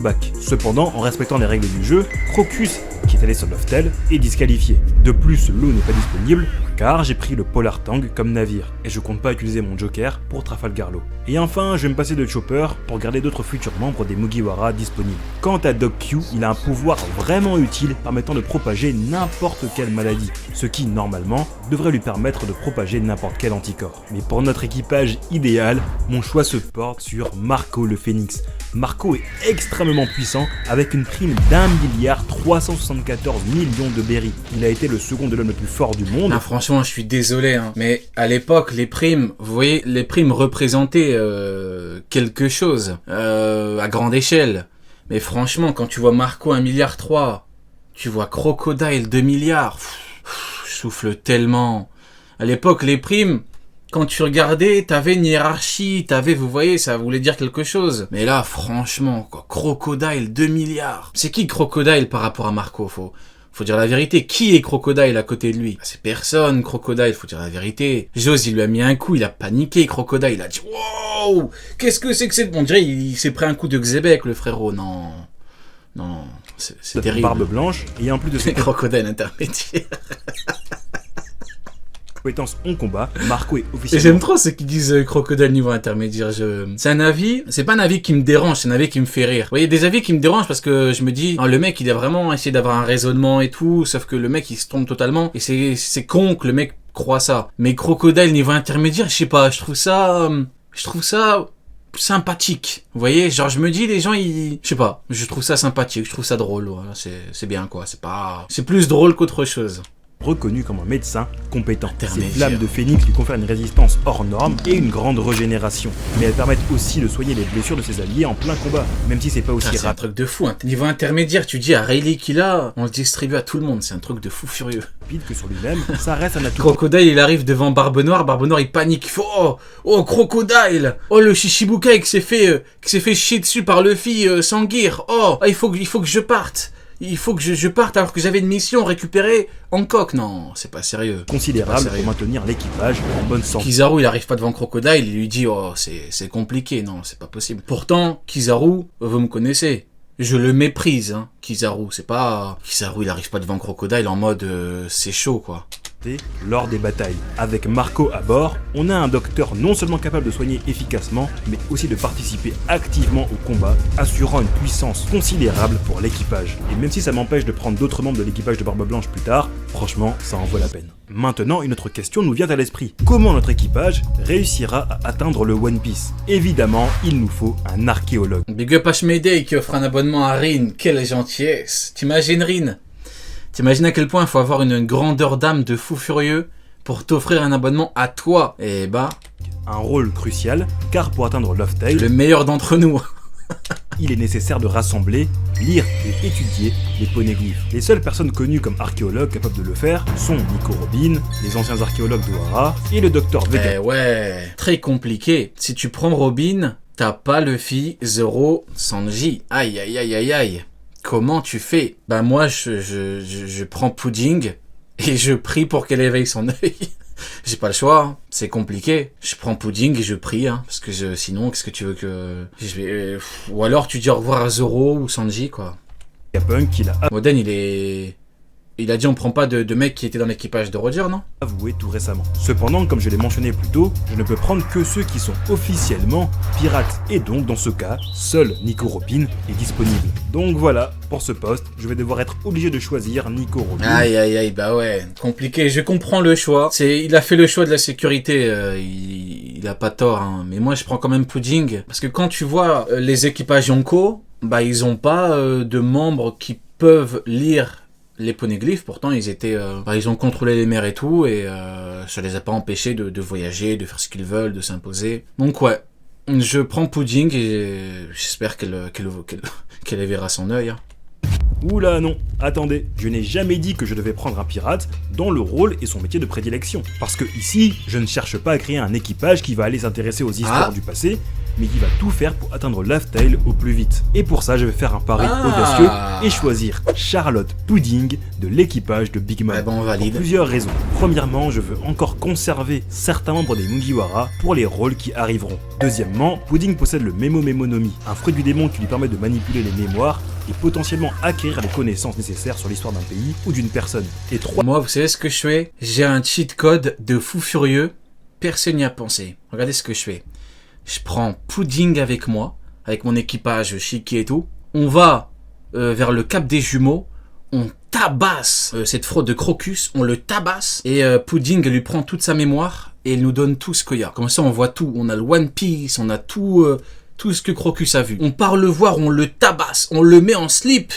back. Cependant, en respectant les règles du jeu, Crocus, qui est allé sur Loftel, est disqualifié. De plus, l'eau n'est pas disponible, car j'ai pris le Polar Tang comme navire, et je compte pas utiliser mon Joker pour Trafalgar Law. Et enfin, je vais me passer de Chopper pour garder d'autres futurs membres des Mugiwara disponibles. Quant à Doc Q, il a un pouvoir vraiment utile permettant de propager n'importe quelle maladie, ce qui, normalement, devrait lui permettre de propager n'importe quel anticorps. Mais pour notre équipage idéal, mon choix se porte sur Marco le Phénix. Marco est extrêmement puissant avec une prime d'1,374 milliard de berry. Il a été le second de l'homme le plus fort du monde. Ah, franchement, je suis désolé, hein, mais à l'époque, les primes, vous voyez, les primes représentaient quelque chose à grande échelle. Mais franchement, quand tu vois Marco 1,3 milliard, tu vois Crocodile 2 milliards, je souffle tellement. À l'époque, les primes, quand tu regardais, t'avais une hiérarchie, vous voyez, ça voulait dire quelque chose. Mais là, franchement, quoi, Crocodile 2 milliards. C'est qui Crocodile par rapport à Marco? Faut dire la vérité. Qui est Crocodile à côté de lui? C'est personne, Crocodile, faut dire la vérité. Jose, il lui a mis un coup, il a paniqué, Crocodile, il a dit « Wow, qu'est-ce que c'est que c'est ?» On dirait il s'est pris un coup de Xébec, le frérot, non, c'est terrible. Barbe blanche, et en plus de ses Crocodile intermédiaire. compétences en combat, Marco est officiellement... J'aime trop ceux qui disent Crocodile niveau intermédiaire. C'est un avis, c'est pas un avis qui me dérange, c'est un avis qui me fait rire. Vous voyez, des avis qui me dérangent parce que je me dis, le mec il a vraiment essayé d'avoir un raisonnement et tout, sauf que le mec il se trompe totalement, et c'est con que le mec croit ça. Mais Crocodile niveau intermédiaire, je sais pas, je trouve ça sympathique. Vous voyez, genre je me dis, les gens je sais pas, je trouve ça sympathique, je trouve ça drôle, voilà, c'est bien quoi, c'est plus drôle qu'autre chose. Reconnu comme un médecin compétent. Ces flammes de phénix lui confèrent une résistance hors norme et une grande régénération. Mais elles permettent aussi de soigner les blessures de ses alliés en plein combat, même si c'est pas aussi c'est un truc de fou, hein. Niveau intermédiaire, tu dis à Rayleigh qu'il a, on le distribue à tout le monde, c'est un truc de fou furieux. Rapide que sur lui-même, ça reste un atout. Crocodile, il arrive devant Barbe Noire il panique, il fait oh Crocodile, oh le Shichibukai qui s'est fait chier dessus par Luffy sans gear, il faut que je parte. Il faut que je parte alors que j'avais une mission récupérée Hancock. Non, c'est pas sérieux. Considérable pour maintenir l'équipage en bonne santé. Kizaru, il arrive pas devant Crocodile, il lui dit c'est compliqué. Non, c'est pas possible. Pourtant, Kizaru, vous me connaissez. Je le méprise, hein, Kizaru. Kizaru, il arrive pas devant Crocodile en mode c'est chaud, quoi. Lors des batailles. Avec Marco à bord, on a un docteur non seulement capable de soigner efficacement, mais aussi de participer activement au combat, assurant une puissance considérable pour l'équipage. Et même si ça m'empêche de prendre d'autres membres de l'équipage de Barbe Blanche plus tard, franchement, ça en vaut la peine. Maintenant, une autre question nous vient à l'esprit. Comment notre équipage réussira à atteindre le One Piece? Évidemment, il nous faut un archéologue. Big up Ashmedei qui offre un abonnement à Rin, quelle gentillesse. T'imagines Rin? T'imagines à quel point il faut avoir une grandeur d'âme de fou furieux pour t'offrir un abonnement à toi? Et un rôle crucial, car pour atteindre Loftel, le meilleur d'entre nous, il est nécessaire de rassembler, lire et étudier les poneglyphes. Les seules personnes connues comme archéologues capables de le faire sont Nico Robin, les anciens archéologues d'Ohara et le docteur Vega. Ouais, très compliqué. Si tu prends Robin, t'as pas Luffy, Zoro, Sanji. Aïe aïe aïe aïe aïe. Comment tu fais? Moi, je prends Pudding et je prie pour qu'elle éveille son œil. J'ai pas le choix, hein. C'est compliqué. Je prends Pudding et je prie, hein, parce que sinon, qu'est-ce que tu veux que je vais ou alors tu dis au revoir à Zoro ou Sanji, quoi. Punk, Moden, il a dit on prend pas de mec qui était dans l'équipage de Roger, non? Avoué tout récemment. Cependant, comme je l'ai mentionné plus tôt, je ne peux prendre que ceux qui sont officiellement pirates. Et donc, dans ce cas, seul Nico Robin est disponible. Donc voilà, pour ce poste, je vais devoir être obligé de choisir Nico Robin. Aïe aïe aïe, ouais, compliqué. Je comprends le choix. Il a fait le choix de la sécurité, il a pas tort, hein. Mais moi je prends quand même Pudding. Parce que quand tu vois les équipages Yonko, ils ont pas de membres qui peuvent lire les poneglyphes. Pourtant ils ont contrôlé les mers et tout, et ça les a pas empêchés de voyager, de faire ce qu'ils veulent, de s'imposer. Donc ouais, je prends Pudding et j'espère qu'elle éveillera son œil, hein. Oula non, attendez, je n'ai jamais dit que je devais prendre un pirate dont le rôle est son métier de prédilection. Parce que ici, je ne cherche pas à créer un équipage qui va aller s'intéresser aux histoires du passé, mais qui va tout faire pour atteindre Laugh Tale au plus vite. Et pour ça, je vais faire un pari audacieux et choisir Charlotte Pudding de l'équipage de Big Mom. Bon, on valide. Pour plusieurs raisons. Premièrement, je veux encore conserver certains membres des Mugiwara pour les rôles qui arriveront. Deuxièmement, Pudding possède le Memo Memonomi, un fruit du démon qui lui permet de manipuler les mémoires et potentiellement acquérir les connaissances nécessaires sur l'histoire d'un pays ou d'une personne. Et Moi, vous savez ce que je fais? J'ai un cheat code de fou furieux. Personne n'y a pensé. Regardez ce que je fais. Je prends Pudding avec moi, avec mon équipage chic et tout. On va vers le Cap des Jumeaux. On tabasse cette fraude de Crocus. On le tabasse. Et Pudding lui prend toute sa mémoire et il nous donne tout ce qu'il y a. Comme ça, on voit tout. On a le One Piece, on a tout ce que Crocus a vu. On part le voir, on le tabasse. On le met en slip.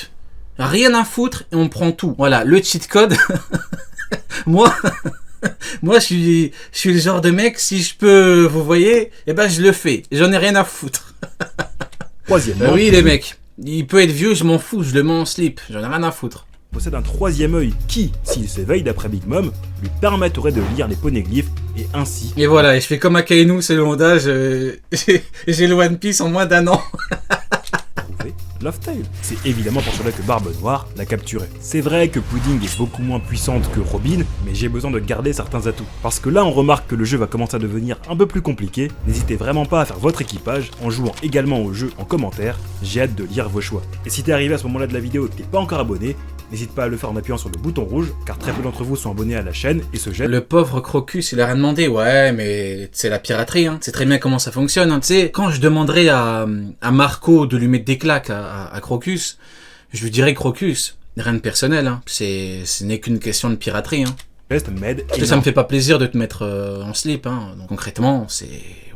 Rien à foutre et on prend tout. Voilà, le cheat code. Moi, je suis le genre de mec, si je peux, vous voyez, eh ben, je le fais. J'en ai rien à foutre. troisièmement, Oui, les mecs. Il peut être vieux, je m'en fous, je le mets en slip. J'en ai rien à foutre. possède un troisième œil qui, s'il s'éveille d'après Big Mom, lui permettrait de lire les poneglyphes et ainsi... Et voilà, et je fais comme Akainu, selon l'âge, j'ai le One Piece en moins d'1 an. trouver Laugh Tale. C'est évidemment pour cela que Barbe Noire l'a capturé. C'est vrai que Pudding est beaucoup moins puissante que Robin, mais j'ai besoin de garder certains atouts. Parce que là on remarque que le jeu va commencer à devenir un peu plus compliqué, n'hésitez vraiment pas à faire votre équipage en jouant également au jeu en commentaire, j'ai hâte de lire vos choix. Et si t'es arrivé à ce moment-là de la vidéo et que t'es pas encore abonné, n'hésite pas à le faire en appuyant sur le bouton rouge, car très peu d'entre vous sont abonnés à la chaîne et se jettent. Le pauvre Crocus, il a rien demandé. Ouais, mais c'est la piraterie, hein. C'est très bien comment ça fonctionne, hein. Tu sais, quand je demanderais à Marco de lui mettre des claques à Crocus, je lui dirais Crocus, rien de personnel, hein. Ce n'est qu'une question de piraterie, hein. Geste m'aide Parce que ça me fait pas plaisir de te mettre en slip, hein. Donc, concrètement,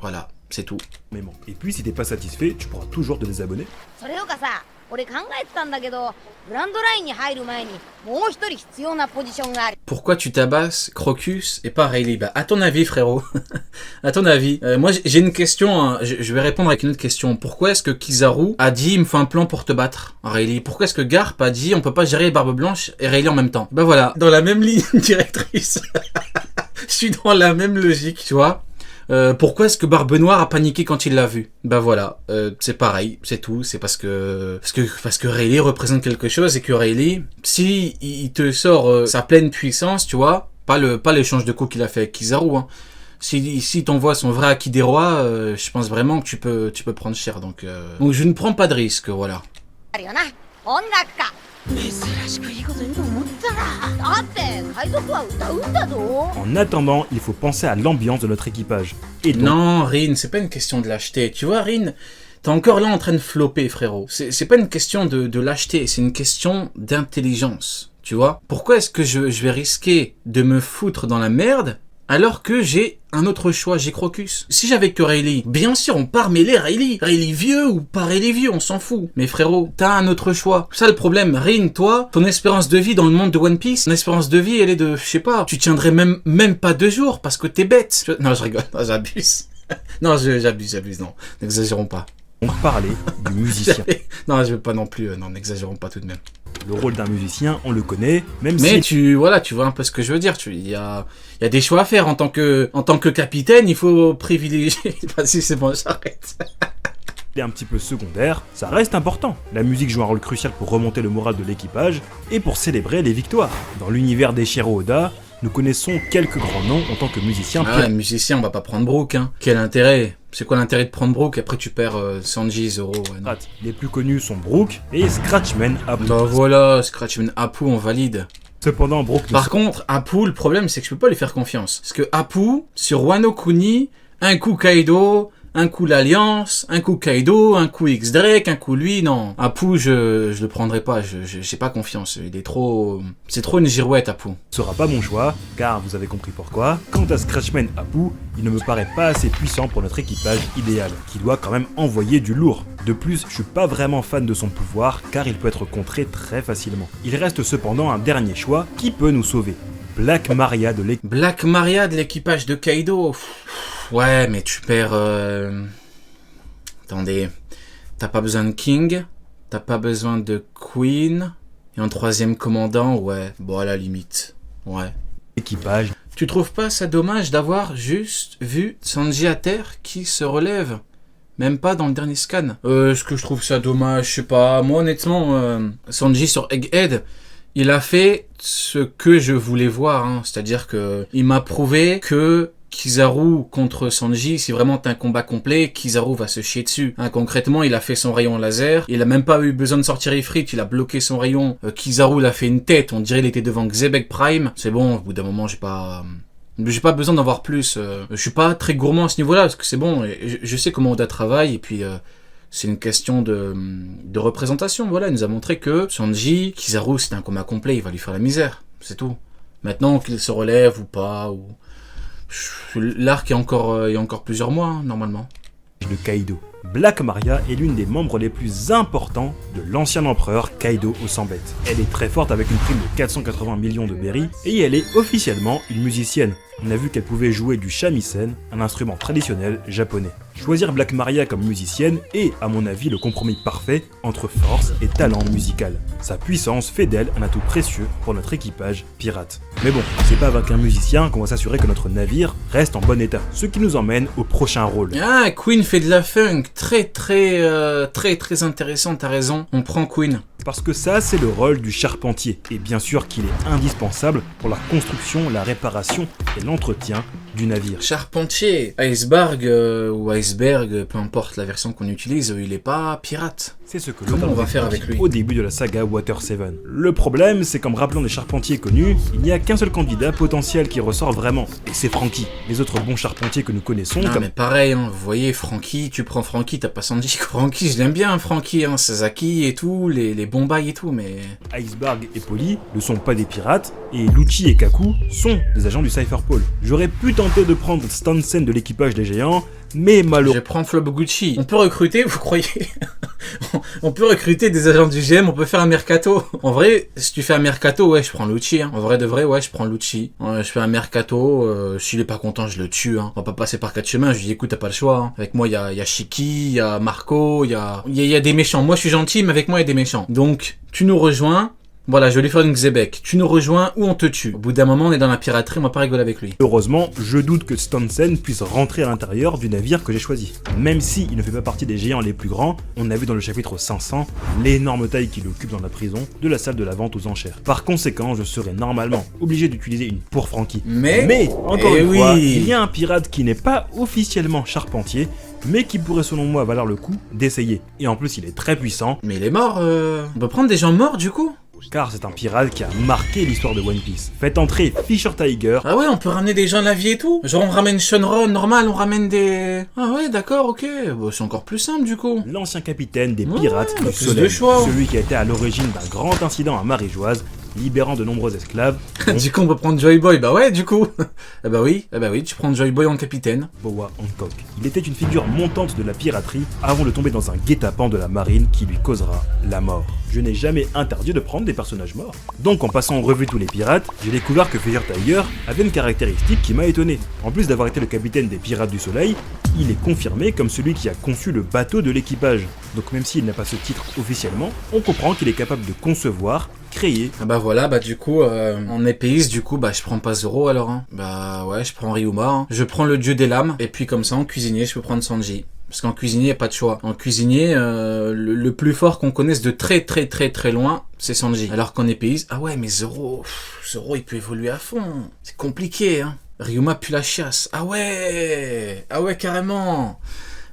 voilà, c'est tout. énormément. Et puis si t'es pas satisfait, tu pourras toujours te désabonner. それよかさ、俺考えてたんだけど、グランドラインに入る前にもう一人必要なポジションがある。 Pourquoi tu tabasses Crocus et pas Rayleigh? Bah, à ton avis, frérot. À ton avis. Moi, j'ai une question, hein. Je vais répondre avec une autre question. Pourquoi est-ce que Kizaru a dit, il me faut un plan pour te battre, Rayleigh? Pourquoi est-ce que Garp a dit, on peut pas gérer Barbe Blanche et Rayleigh en même temps? Bah voilà, dans la même ligne directrice. Je suis dans la même logique, tu vois. Pourquoi est-ce que Barbe Noire a paniqué quand il l'a vu? Bah voilà, c'est pareil, c'est tout. C'est parce que Rayleigh représente quelque chose et que Rayleigh, si il te sort sa pleine puissance, tu vois, pas l'échange de coups qu'il a fait avec Kizaru, hein. Si t'envoies son vrai Haki des rois, je pense vraiment que tu peux prendre cher. Donc je ne prends pas de risque, voilà. あるよな、音楽か。珍しくいいこと言うと思ったら。だって海賊は歌うんだぞ。 En attendant, il faut penser à l'ambiance de notre équipage. Et donc, Non, Rin, c'est pas une question de l'acheter. Tu vois, Rin, t'es encore là en train de flopper, frérot. C'est pas une question de l'acheter, c'est une question d'intelligence. Tu vois? Pourquoi est-ce que je vais risquer de me foutre dans la merde alors que j'ai un autre choix, j'ai Crocus? Si j'avais que Rayleigh, bien sûr, on part mêler Rayleigh. Rayleigh vieux ou pas Rayleigh vieux, on s'en fout. Mais frérot, t'as un autre choix. C'est ça le problème. Rin, toi, ton espérance de vie dans le monde de One Piece, ton espérance de vie, elle est de, je sais pas, tu tiendrais même pas 2 jours parce que t'es bête. Non, je rigole, non, j'abuse. Non, j'abuse, non. N'exagérons pas. on va parler du musicien. Non, je veux pas non plus, non, n'exagérons pas tout de même. Le rôle d'un musicien, on le connaît, même Mais si... tu vois un peu ce que je veux dire. Il y a des choix à faire en tant que capitaine. Il faut privilégier. Vas-y, c'est bon, j'arrête. il est un petit peu secondaire, ça reste important. La musique joue un rôle crucial pour remonter le moral de l'équipage et pour célébrer les victoires. Dans l'univers d'Eiichiro Oda, nous connaissons quelques grands noms en tant que musiciens. Ah, musicien, on va pas prendre Brook, hein. Quel intérêt? C'est quoi l'intérêt de prendre Brook? Après, tu perds Sanji, Zoro. Ouais, non. Les plus connus sont Brook et Scratchman Apu. Bah voilà, Scratchman Apu, on valide. Cependant, Brook... Par contre, Apu, le problème, c'est que je peux pas lui faire confiance. Parce que Apu, sur Wano Kuni, un coup Kaido, un coup l'Alliance, un coup Kaido, un coup X-Drake, un coup lui, non. Apu, je le prendrai pas, j'ai pas confiance. Il est trop... C'est trop une girouette, Apu. Ce sera pas mon choix, car vous avez compris pourquoi. Quant à Scratchman Apu, il ne me paraît pas assez puissant pour notre équipage idéal, qui doit quand même envoyer du lourd. De plus, je suis pas vraiment fan de son pouvoir, car il peut être contré très facilement. Il reste cependant un dernier choix qui peut nous sauver. Black Maria de l'équipe. Black Maria de l'équipage de Kaido. Ouais, mais tu perds... Attendez. T'as pas besoin de King. T'as pas besoin de Queen. Et en troisième commandant, ouais. Bon, à la limite. Ouais. Équipage. Tu trouves pas ça dommage d'avoir juste vu Sanji à terre qui se relève? Même pas dans le dernier scan. Est-ce que je trouve ça dommage? Je sais pas. Moi, honnêtement, Sanji sur Egghead, il a fait ce que je voulais voir. Hein. C'est-à-dire que il m'a prouvé que Kizaru contre Sanji, si vraiment t'as un combat complet, Kizaru va se chier dessus. Hein, concrètement, il a fait son rayon laser, il a même pas eu besoin de sortir Ifrit, il a bloqué son rayon. Kizaru l'a fait une tête, on dirait il était devant Xebec Prime. C'est bon, au bout d'un moment, j'ai pas besoin d'en voir plus. Je suis pas très gourmand à ce niveau-là, parce que c'est bon, je sais comment Oda travaille, et puis c'est une question de représentation. Voilà, il nous a montré que Sanji, Kizaru, c'est un combat complet, il va lui faire la misère, c'est tout. Maintenant qu'il se relève ou pas, ou... L'arc est encore, il y a encore plusieurs mois, hein, normalement. De Kaido. Black Maria est l'une des membres les plus importants de l'ancien empereur Kaido aux 100 bêtes. Elle est très forte avec une prime de 480 millions de berries et elle est officiellement une musicienne. On a vu qu'elle pouvait jouer du shamisen, un instrument traditionnel japonais. Choisir Black Maria comme musicienne est, à mon avis, le compromis parfait entre force et talent musical. Sa puissance fait d'elle un atout précieux pour notre équipage pirate. Mais bon, c'est pas avec un musicien qu'on va s'assurer que notre navire reste en bon état, ce qui nous emmène au prochain rôle. Ah, Queen fait de la funk, très intéressant, t'as raison, on prend Queen. Parce que ça, c'est le rôle du charpentier, et bien sûr qu'il est indispensable pour la construction, la réparation et l'entretien du navire. Charpentier, Iceberg ou Iceberg, peu importe la version qu'on utilise, il est pas pirate. C'est ce que on va faire avec lui au début de la saga Water 7. Le problème, c'est qu'en me rappelant des charpentiers connus, il n'y a qu'un seul candidat potentiel qui ressort vraiment, et c'est Franky. Les autres bons charpentiers que nous connaissons comme... mais pareil, hein, vous voyez, Franky, tu prends Franky, t'as pas Sanji. Franky, je l'aime bien, Franky, hein, Sasaki et tout, les bons bails et tout, mais... Iceberg et Polly ne sont pas des pirates, et Lucci et Kaku sont des agents du Cypher Pole. J'aurais pu tenter de prendre Stansen de l'équipage des géants, mais malheureusement... Je prends Flobuguchi. On peut recruter, vous croyez? On peut recruter des agents du GM, on peut faire un mercato. En vrai, si tu fais un mercato, ouais, je prends Lucci. Hein. En vrai de vrai, ouais, je prends Lucci. Ouais, je fais un mercato, s'il est pas content, je le tue. Hein. On va pas passer par 4 chemins, je lui dis écoute, t'as pas le choix. Hein. Avec moi, il y a Shiki, il y a Marco, il y a des méchants. Moi, je suis gentil, mais avec moi, il y a des méchants. Donc, tu nous rejoins. Voilà, je vais lui faire une Xebec. Tu nous rejoins ou on te tue. Au bout d'un moment, on est dans la piraterie, on va pas rigoler avec lui. Heureusement, je doute que Stansen puisse rentrer à l'intérieur du navire que j'ai choisi. Même s'il ne fait pas partie des géants les plus grands, on a vu dans le chapitre 500 l'énorme taille qu'il occupe dans la prison de la salle de la vente aux enchères. Par conséquent, je serais normalement obligé d'utiliser une pour Franky. Mais encore une fois, il y a un pirate qui n'est pas officiellement charpentier, mais qui pourrait selon moi valoir le coup d'essayer. Et en plus, il est très puissant. Mais il est mort, On peut prendre des gens morts du coup? Car c'est un pirate qui a marqué l'histoire de One Piece. Faites entrer Fisher Tiger. Ah ouais, on peut ramener des gens de la vie et tout? Genre on ramène Shenron, normal, on ramène des... Ah ouais, d'accord, ok. Bon, c'est encore plus simple du coup. L'ancien capitaine des pirates du plus Soleil. De choix. Celui qui a été à l'origine d'un grand incident à Maréjoise, libérant de nombreux esclaves. Du coup, on peut prendre Joy Boy. Bah ouais, du coup. bah oui, tu prends Joy Boy en capitaine. Boa Hancock. Il était une figure montante de la piraterie avant de tomber dans un guet-apens de la marine qui lui causera la mort. Je n'ai jamais interdit de prendre des personnages morts. Donc en passant en revue tous les pirates, j'ai découvert que Fisher Tiger avait une caractéristique qui m'a étonné. En plus d'avoir été le capitaine des Pirates du Soleil, il est confirmé comme celui qui a conçu le bateau de l'équipage. Donc même s'il n'a pas ce titre officiellement, on comprend qu'il est capable de concevoir, créer... Ah bah voilà, bah du coup, en épéiste, du coup, bah je prends pas Zoro alors, hein. Bah ouais, je prends Ryuma, hein. Je prends le dieu des lames, et puis comme ça, en cuisinier, je peux prendre Sanji. Parce qu'en cuisinier, il n'y a pas de choix. En cuisinier, le plus fort qu'on connaisse de très loin, c'est Sanji. Alors qu'en épéiste, ah ouais, mais Zoro, il peut évoluer à fond. C'est compliqué, hein. Ryuma pue la chiasse. Ah ouais, carrément.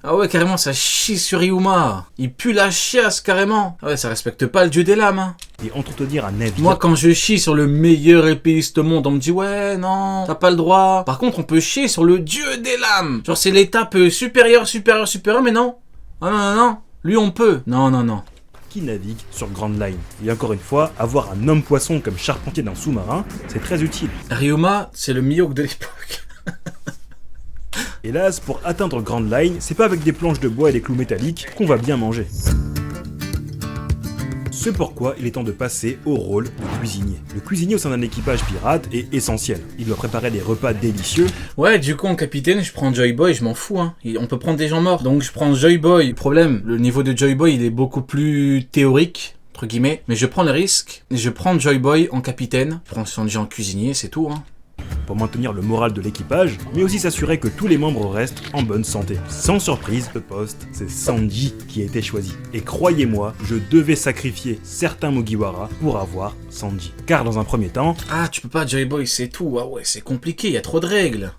Ah ouais, carrément, ça chie sur Ryuma. Il pue la chiasse, carrément. Ah ouais, ça respecte pas le dieu des lames, hein. Et entretenir un navire... Moi, quand je chie sur le meilleur épéiste au monde, on me dit, ouais, non, t'as pas le droit. Par contre, on peut chier sur le dieu des lames. Genre, c'est l'étape supérieure, mais non. Ah non. Lui, on peut. Non. Qui navigue sur Grand Line. Et encore une fois, avoir un homme poisson comme charpentier d'un sous-marin, c'est très utile. Ryuma, c'est le Mihawk de l'époque. Hélas, pour atteindre Grand Line, c'est pas avec des planches de bois et des clous métalliques qu'on va bien manger. C'est pourquoi il est temps de passer au rôle de cuisinier. Le cuisinier au sein d'un équipage pirate est essentiel. Il doit préparer des repas délicieux. Ouais, du coup en capitaine, je prends Joy Boy, je m'en fous, hein. On peut prendre des gens morts. Donc je prends Joy Boy. Le problème, le niveau de Joy Boy, il est beaucoup plus théorique, entre guillemets. Mais je prends le risque, et je prends Joy Boy en capitaine. Je prends Sanji en cuisinier, c'est tout, hein. pour maintenir le moral de l'équipage, mais aussi s'assurer que tous les membres restent en bonne santé. Sans surprise, le poste, c'est Sanji qui a été choisi. Et croyez-moi, je devais sacrifier certains Mugiwara pour avoir Sanji. Car dans un premier temps, Ah, tu peux pas Joy Boy, c'est tout. Ah ouais, c'est compliqué, il y a trop de règles.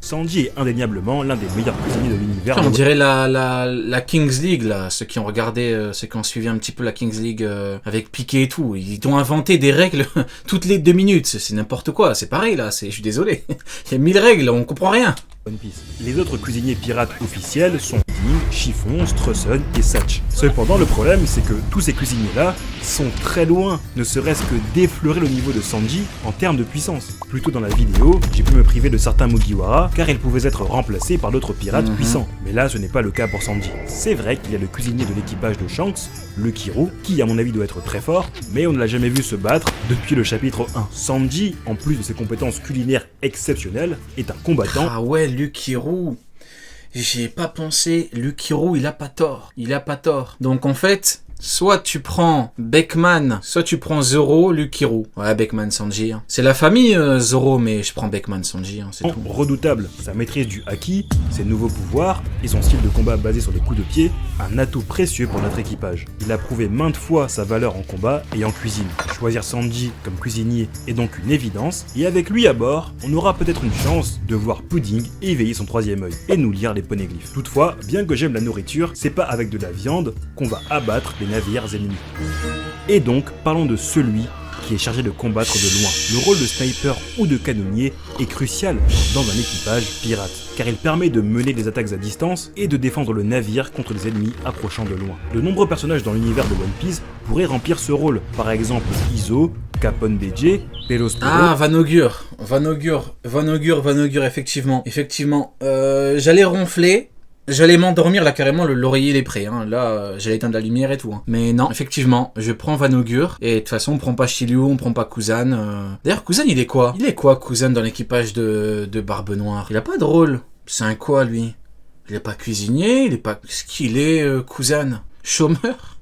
Sanji est indéniablement l'un des meilleurs cuisiniers de l'univers. On dirait la Kings League, là, ceux qui ont regardé, ceux qui ont suivi un petit peu la Kings League avec Piqué et tout. Ils ont inventé des règles toutes les 2 minutes, c'est n'importe quoi, c'est pareil là, je suis désolé. Il y a 1000 règles, on comprend rien. One Piece. Les autres cuisiniers pirates officiels sont Ding, Chiffon, Streusen et Satch. Cependant, le problème, c'est que tous ces cuisiniers-là sont très loin, ne serait-ce que d'effleurer le niveau de Sanji en termes de puissance. Plus tôt dans la vidéo, j'ai pu me priver de certains Mugiwara car ils pouvaient être remplacés par d'autres pirates puissants. Mais là, ce n'est pas le cas pour Sanji. C'est vrai qu'il y a le cuisinier de l'équipage de Shanks, le Kiru, qui à mon avis doit être très fort, mais on ne l'a jamais vu se battre depuis le chapitre 1. Sanji, en plus de ses compétences culinaires exceptionnelles, est un combattant. Ah ouais, Lukiru. J'y ai pas pensé. Lukiru, il a pas tort. Il a pas tort. Donc en fait, soit tu prends Beckman, soit tu prends Zoro, Lukiru. Ouais, Beckman, Sanji. Hein. C'est la famille Zoro, mais je prends Beckman, Sanji, hein, c'est tout. Redoutable, sa maîtrise du haki, ses nouveaux pouvoirs et son style de combat basé sur les coups de pied, un atout précieux pour notre équipage. Il a prouvé maintes fois sa valeur en combat et en cuisine. Choisir Sanji comme cuisinier est donc une évidence, et avec lui à bord, on aura peut-être une chance de voir Pudding éveiller son 3e œil et nous lire les poneglyphes. Toutefois, bien que j'aime la nourriture, c'est pas avec de la viande qu'on va abattre les navires ennemis. Et donc, parlons de celui qui est chargé de combattre de loin. Le rôle de sniper ou de canonnier est crucial dans un équipage pirate, car il permet de mener des attaques à distance et de défendre le navire contre les ennemis approchant de loin. De nombreux personnages dans l'univers de One Piece pourraient remplir ce rôle, par exemple Izo, Capon BJ, Perospero. Ah, Vanaugure, effectivement. J'allais ronfler. J'allais m'endormir là carrément, l'oreiller il est prêt, hein. Là j'allais éteindre la lumière et tout. Hein. Mais non, effectivement, je prends Vanaugure, et de toute façon on prend pas Shiryu, on prend pas Kuzan. D'ailleurs Kuzan il est quoi? Il est quoi Kuzan dans l'équipage de Barbe Noire? Il a pas de rôle. C'est un quoi lui? Il est pas cuisinier, il est pas... Qu'est-ce qu'il est Kuzan? Chômeur?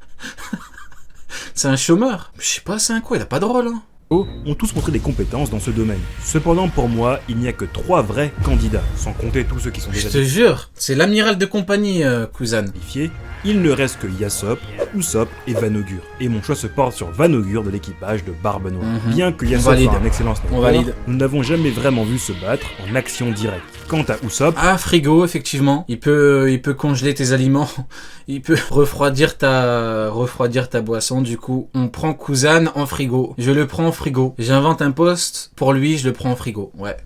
C'est un chômeur? Je sais pas, c'est un quoi? Il a pas de rôle hein. Ont tous montré des compétences dans ce domaine. Cependant, pour moi, il n'y a que 3 vrais candidats, sans compter tous ceux qui sont déjà Je te jure, c'est l'amiral de compagnie, Kuzan. qualifiés. Il ne reste que Yasop, Usopp et Vanaugure. Et mon choix se porte sur Vanaugure de l'équipage de Barbe Noire. Bien que Yasop soit un excellent sniper, nous n'avons jamais vraiment vu se battre en action directe. Quant à Usopp... Ah, frigo, effectivement. Il peut congeler tes aliments. Il peut refroidir ta boisson. Du coup, on prend Kuzan en frigo. Je le prends en frigo. J'invente un poste. Pour lui, je le prends en frigo. Ouais.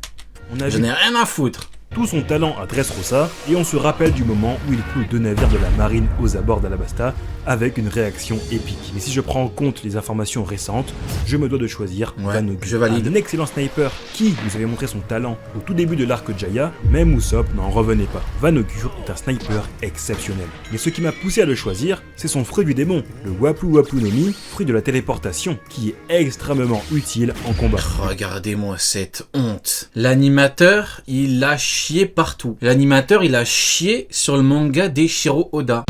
Je n'ai rien à foutre. Tout son talent à Dressrosa, et on se rappelle du moment où il coule 2 navires de la marine aux abords d'Alabasta avec une réaction épique. Mais si je prends en compte les informations récentes, je me dois de choisir Vanaugure. Je valide. Un excellent sniper qui nous avait montré son talent au tout début de l'arc Jaya, même Usopp n'en revenait pas. Vanaugure est un sniper exceptionnel. Mais ce qui m'a poussé à le choisir, c'est son fruit du démon, le Waplu Waplu no Mi, fruit de la téléportation, qui est extrêmement utile en combat. Regardez-moi cette honte. L'animateur, il a chié partout. L'animateur, il a chié sur le manga d'Eiichiro Oda.